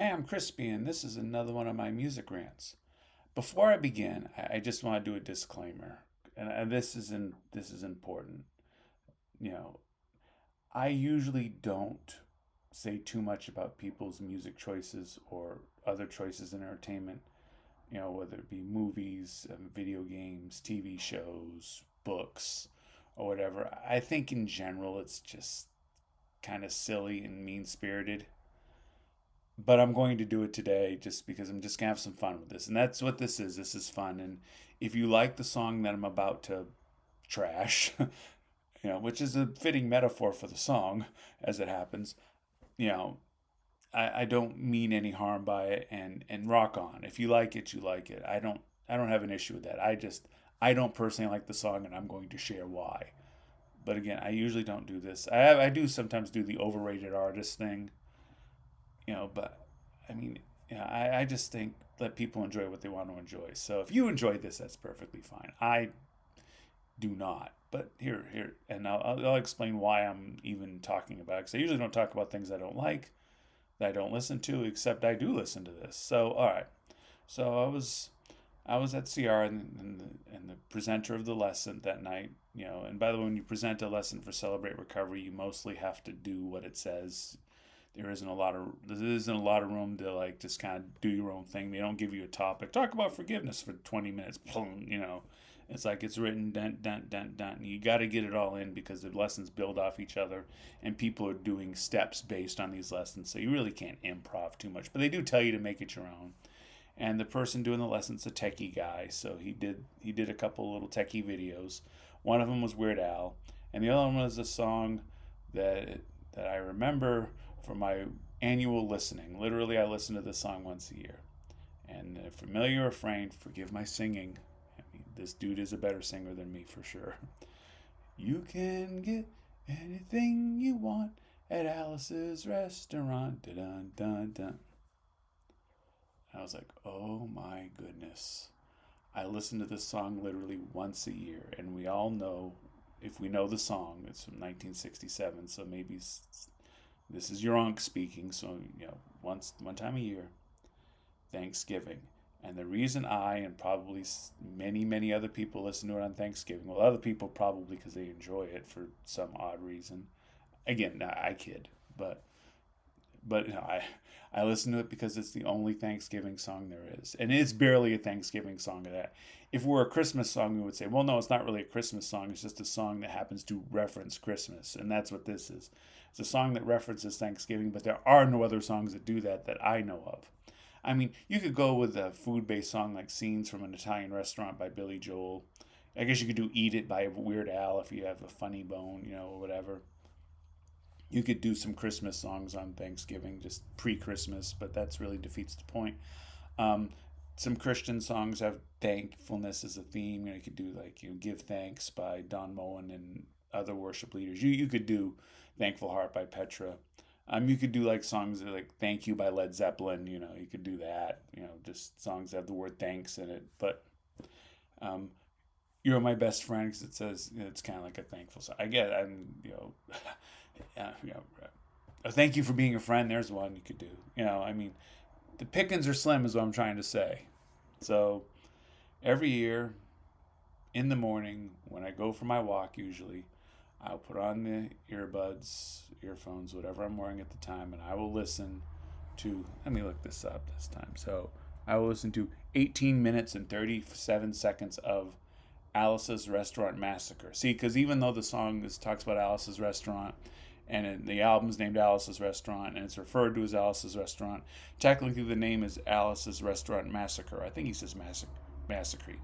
Hey, I'm Crispy, and this is another one of my music rants. Before I begin, I just want to do a disclaimer, and this is important. You know, I usually don't say too much about people's music choices or other choices in entertainment. Whether it be movies, video games, TV shows, books, or whatever. I think in general it's just kind of silly and mean spirited, but I'm going to do it today just because I'm just gonna have some fun with this. And that's what this is. This is fun. And if you like the song that I'm about to trash, which is a fitting metaphor for the song as it happens, you know, I don't mean any harm by it, and rock on. If you like it, you like it. I don't have an issue with that. I don't personally like the song, and I'm going to share why. But again, I usually don't do this. I do sometimes do the overrated artist thing, but I mean, yeah, I just think let people enjoy what they want to enjoy. So if you enjoyed this, that's perfectly fine. I do not. But here, and I'll explain why I'm even talking about it. Because I usually don't talk about things I don't like, that I don't listen to, except I do listen to this. So all right. So I was at CR and the presenter of the lesson that night. And by the way, when you present a lesson for Celebrate Recovery, you mostly have to do what it says. There isn't a lot of room to like just kind of do your own thing. They don't give you a topic. Talk about forgiveness for 20 minutes. Boom, it's like it's written dun dun dun dun. You got to get it all in because the lessons build off each other, and people are doing steps based on these lessons. So you really can't improv too much, but they do tell you to make it your own. And the person doing the lesson's a techie guy, so he did a couple little techie videos. One of them was Weird Al, and the other one was a song that that I remember from my annual listening. Literally, I listen to this song once a year. And a familiar refrain, forgive my singing. I mean, this dude is a better singer than me for sure. You can get anything you want at Alice's restaurant. Dun dun dun dun. I was like, oh my goodness. I listen to this song literally once a year, and we all know, if we know the song, it's from 1967, so maybe this is your uncle speaking. So one time a year, Thanksgiving. And the reason I and probably many other people listen to it on Thanksgiving, well, other people probably because they enjoy it for some odd reason. Again, nah, I kid, but I listen to it because it's the only Thanksgiving song there is, and it's barely a Thanksgiving song of that. If it were a Christmas song, we would say, well, no, it's not really a Christmas song. It's just a song that happens to reference Christmas, and that's what this is. It's a song that references Thanksgiving, but there are no other songs that do that that I know of. I mean, you could go with a food-based song like "Scenes from an Italian Restaurant" by Billy Joel. I guess you could do "Eat It" by Weird Al if you have a funny bone, or whatever. You could do some Christmas songs on Thanksgiving, just pre-Christmas, but that's really defeats the point. Um, some Christian songs have thankfulness as a theme. You could do like "Give Thanks" by Don Moen and other worship leaders. You could do "Thankful Heart" by Petra. You could do like songs like "Thank You" by Led Zeppelin. You could do that. Just songs that have the word thanks in it. But um, "You're My Best Friend" because it says it's kind of like a thankful song. I get, I'm yeah, thank you for being a friend. There's one you could do. I mean, the pickings are slim, is what I'm trying to say. So every year in the morning when I go for my walk, usually I'll put on the earbuds, earphones, whatever I'm wearing at the time, and I will listen to. Let me look this up this time. So I will listen to 18 minutes and 37 seconds of Alice's Restaurant Massacre. See, because even though the song talks about Alice's Restaurant, and the album's named Alice's Restaurant, and it's referred to as Alice's Restaurant, technically the name is Alice's Restaurant Massacre. I think he says massacre.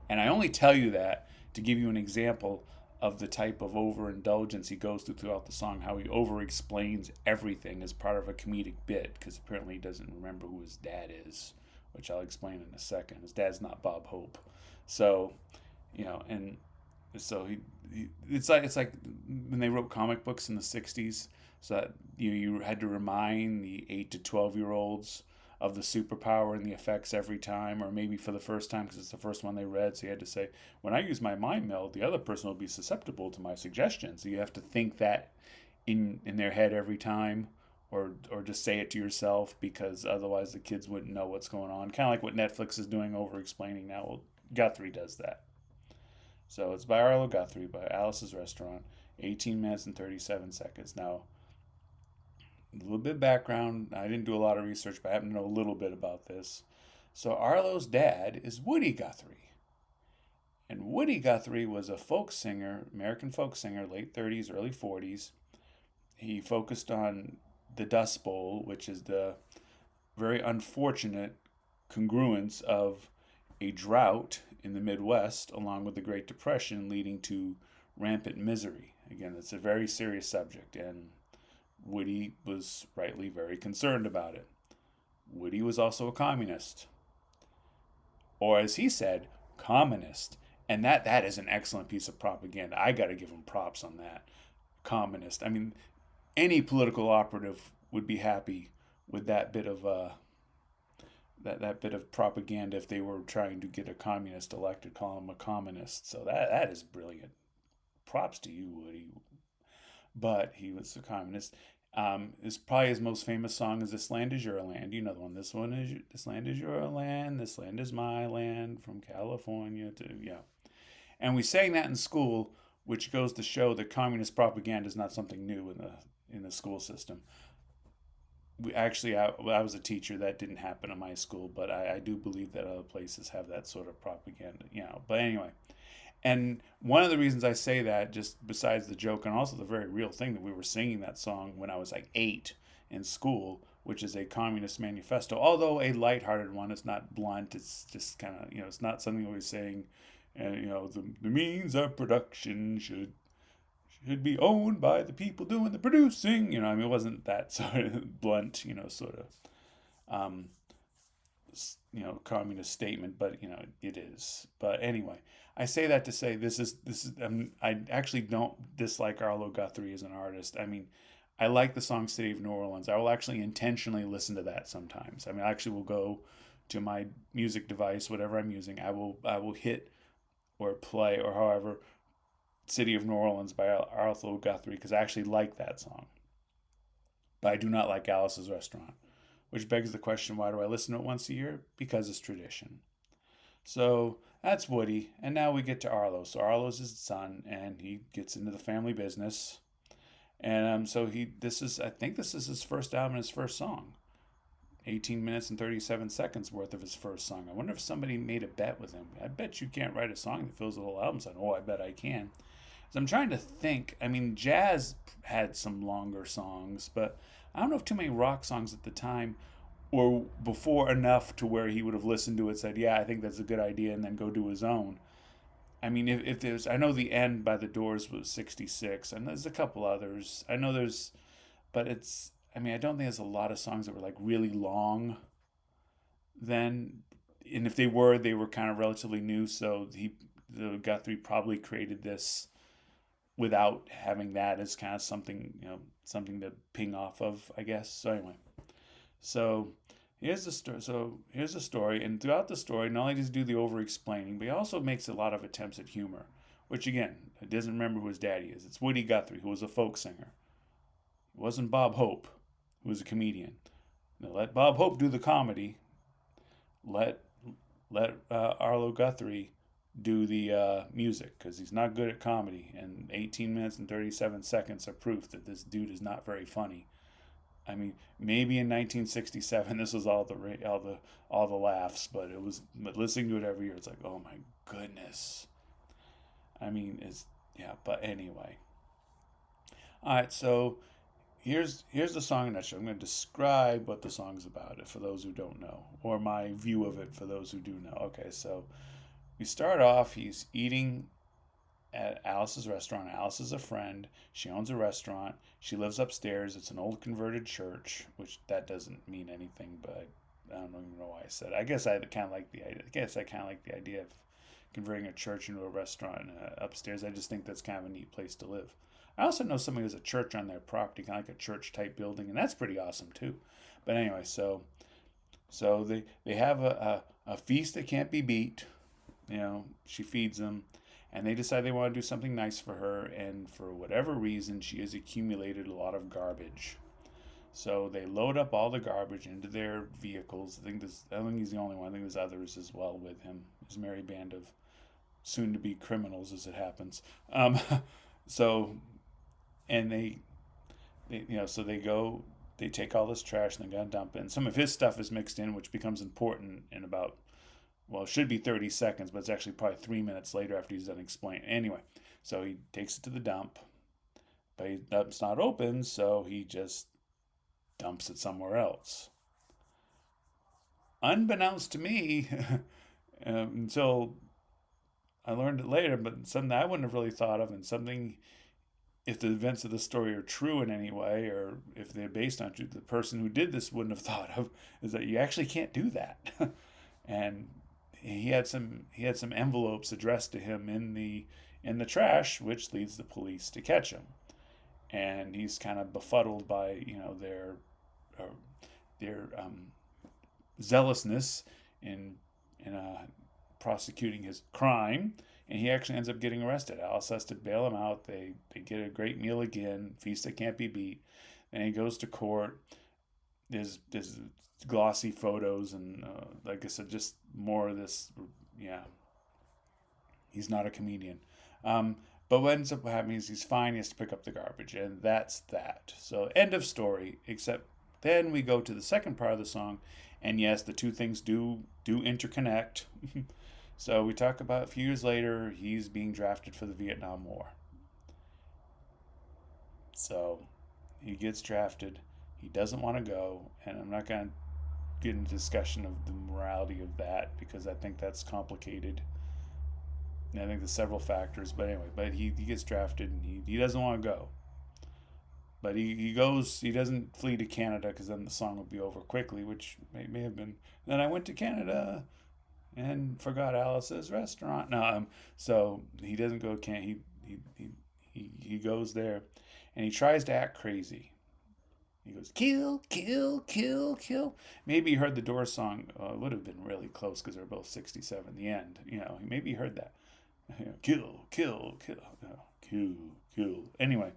And I only tell you that to give you an example of the type of overindulgence he goes through throughout the song, how he over explains everything as part of a comedic bit, because apparently he doesn't remember who his dad is, which I'll explain in a second. His dad's not Bob Hope. So, and so it's like when they wrote comic books in the 60s, so that you had to remind the 8 to 12-year-olds of the superpower and the effects every time, or maybe for the first time because it's the first one they read. So you had to say, when I use my mind meld, the other person will be susceptible to my suggestions. So you have to think that in their head every time, or just say it to yourself, because otherwise the kids wouldn't know what's going on. Kind of like what Netflix is doing, over explaining now. Well, Guthrie does that. So it's by Arlo Guthrie, by Alice's Restaurant, 18 minutes and 37 seconds. Now, a little bit of background. I didn't do a lot of research, but I happen to know a little bit about this. So Arlo's dad is Woody Guthrie. And Woody Guthrie was a folk singer, American folk singer, late 30s, early 40s. He focused on the Dust Bowl, which is the very unfortunate congruence of a drought in the Midwest, along with the Great Depression, leading to rampant misery. Again, it's a very serious subject, and Woody was rightly very concerned about it. Woody was also a communist, or as he said, communist. And that is an excellent piece of propaganda. I got to give him props on that. Communist. I mean, any political operative would be happy with that bit of that bit of propaganda if they were trying to get a communist elected, call him a communist. So that is brilliant. Props to you, Woody. But he was a communist. Is probably his most famous song is "This Land Is Your Land." You know the one. This land is your land. This land is my land. From California to yeah. And we sang that in school, which goes to show that communist propaganda is not something new in the school system. We actually, I was a teacher. That didn't happen in my school, but I do believe that other places have that sort of propaganda. But anyway, and one of the reasons I say that, just besides the joke and also the very real thing, that we were singing that song when I was like 8 in school, which is a communist manifesto, although a lighthearted one. It's not blunt. It's just kind of, it's not something we're saying, the means of production should be owned by the people doing the producing. It wasn't that sort of blunt, sort of, communist statement, but it is. But anyway, I say that to say this is I actually don't dislike Arlo Guthrie as an artist. I mean, I like the song "City of New Orleans." I will actually intentionally listen to that sometimes. I mean, I actually will go to my music device, whatever I'm using. I will hit or play or however "City of New Orleans" by Arlo Guthrie, because I actually like that song. But I do not like Alice's Restaurant, which begs the question, why do I listen to it once a year? Because it's tradition. So that's Woody, and now we get to Arlo. So Arlo's his son, and he gets into the family business. And so I think this is his first album and his first song. 18 minutes and 37 seconds worth of his first song. I wonder if somebody made a bet with him. I bet you can't write a song that fills a whole album. So, I bet I can. So I'm trying to think. I mean, jazz had some longer songs, but I don't know if too many rock songs at the time or before enough to where he would have listened to it, said, yeah, I think that's a good idea, and then go do his own. I mean, if there's, I know The End by the Doors was 66, and there's a couple others. I know there's, but I don't think there's a lot of songs that were like really long then. And if they were kind of relatively new, so the Guthrie probably created this without having that as kind of something, something to ping off of, I guess. So anyway, so here's the story. And throughout the story, not only does he do the over-explaining, but he also makes a lot of attempts at humor, which again, he doesn't remember who his daddy is. It's Woody Guthrie, who was a folk singer. It wasn't Bob Hope, who was a comedian. Now let Bob Hope do the comedy. Let Arlo Guthrie do the music, because he's not good at comedy, and 18 minutes and 37 seconds are proof that this dude is not very funny. I mean, maybe in 1967 this was all the laughs, but listening to it every year, it's like, oh my goodness. I mean, but anyway. All right, so here's the song in a nutshell. I'm going to describe what the song's about, for those who don't know, or my view of it for those who do know. Okay, so we start off, he's eating at Alice's Restaurant. Alice is a friend. She owns a restaurant. She lives upstairs. It's an old converted church, which that doesn't mean anything, but I don't even know why I said it. I guess I kind of like the idea of converting a church into a restaurant upstairs. I just think that's kind of a neat place to live. I also know somebody who has a church on their property, kind of like a church type building, and that's pretty awesome too. But anyway, so they have a feast that can't be beat. She feeds them, and they decide they want to do something nice for her, and for whatever reason, she has accumulated a lot of garbage. So they load up all the garbage into their vehicles. I don't think he's the only one. I think there's others as well with him. His merry band of soon-to-be criminals, as it happens. Um, so and so they go, they take all this trash and they gotta dump it. And some of his stuff is mixed in, which becomes important in about, well, it should be 30 seconds, but it's actually probably 3 minutes later after he's done explaining. Anyway, so he takes it to the dump, but it's not open, so he just dumps it somewhere else. Unbeknownst to me, until I learned it later, but something I wouldn't have really thought of, and something, if the events of the story are true in any way, or if they're based on truth, the person who did this wouldn't have thought of, is that you actually can't do that. And he had some envelopes addressed to him in the trash, which leads the police to catch him. And he's kind of befuddled by uh, their zealousness in prosecuting his crime, and he actually ends up getting arrested. Alice has to bail him out. They get a great meal again, feast that can't be beat. Then he goes to court. There's glossy photos and like I said, just more of this. Yeah, he's not a comedian. But what ends up happening is he's fine. He has to pick up the garbage, and that's that. So end of story. Except then we go to the second part of the song, and yes, the two things do interconnect. So we talk about a few years later, he's being drafted for the Vietnam War. So he gets drafted. He doesn't want to go, and I'm not going to get into discussion of the morality of that because I think that's complicated. And I think there's several factors, but anyway, he gets drafted and he doesn't want to go. But he goes, he doesn't flee to Canada because then the song would be over quickly, which may have been. Then I went to Canada and forgot Alice's restaurant. No, so he doesn't go. He goes there, and he tries to act crazy. He goes, kill, kill, kill, kill. Maybe he heard the Doors song. It would have been really close because they're both 67. The end. Maybe he heard that. Kill, kill, kill, kill, kill. Anyway,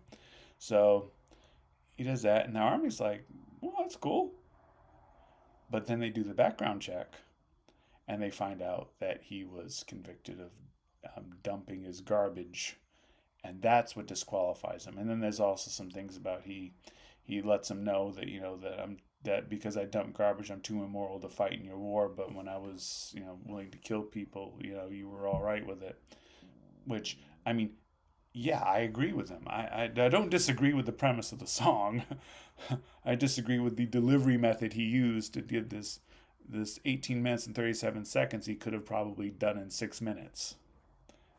so he does that, and the army's like, well, that's cool. But then they do the background check, and they find out that he was convicted of dumping his garbage, and that's what disqualifies him. And then there's also some things about he lets them know that that because I dumped garbage, I'm too immoral to fight in your war. But when I was willing to kill people, you were all right with it. Which, I mean, yeah, I agree with him. I don't disagree with the premise of the song. I disagree with the delivery method he used to give this 18 minutes and 37 seconds he could have probably done in 6 minutes.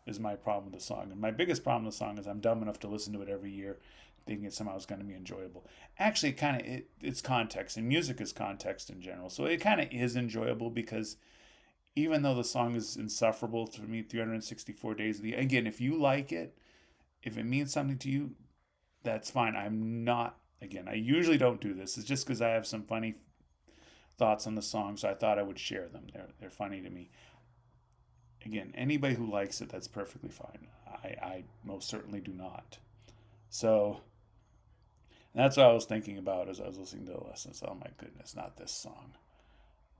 Is my problem with the song. And my biggest problem with the song is I'm dumb enough to listen to it every year thinking it somehow is going to be enjoyable. Actually, it's context, and music is context in general. So it kind of is enjoyable because even though the song is insufferable to me 364 days of the year, again, if you like it, if it means something to you, that's fine. I'm not, again, I usually don't do this. It's just because I have some funny thoughts on the song, so I thought I would share them. They're funny to me. Again, anybody who likes it, that's perfectly fine. I most certainly do not. So that's what I was thinking about as I was listening to the lessons. Oh my goodness, not this song.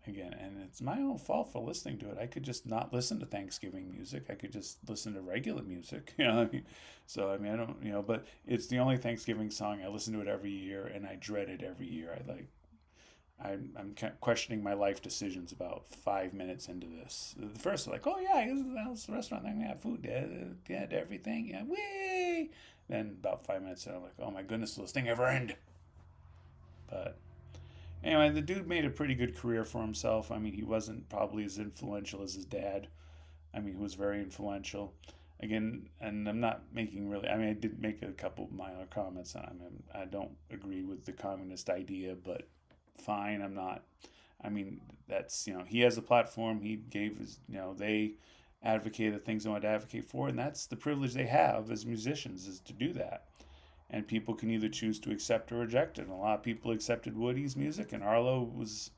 Again, and it's my own fault for listening to it. I could just not listen to Thanksgiving music. I could just listen to regular music. So I mean, I don't. But it's the only Thanksgiving song. I listen to it every year, and I dread it every year. I'm questioning my life decisions about 5 minutes into this. The first, like, oh yeah, this is the restaurant. I'm gonna have food. Yeah, everything. Yeah, whee. Then about 5 minutes, and I'm like, oh my goodness, will this thing ever end? But anyway, the dude made a pretty good career for himself. I mean, he wasn't probably as influential as his dad. I mean, he was very influential. Again, and I'm not making really. I mean, I did make a couple minor comments on him. I don't agree with the communist idea, but fine. I'm not. I mean, that's he has a platform. He gave his they advocate the things they want to advocate for, and that's the privilege they have as musicians is to do that. And people can either choose to accept or reject it. And a lot of people accepted Woody's music, and Arlo was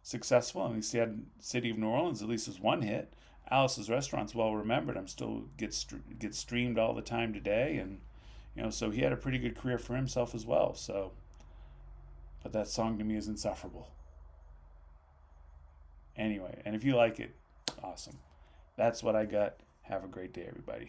successful. And he had City of New Orleans at least as one hit. Alice's Restaurant's well remembered. I'm still gets streamed all the time today, and so he had a pretty good career for himself as well. So But that song to me is insufferable. Anyway, and if you like it, awesome. That's what I got. Have a great day, everybody.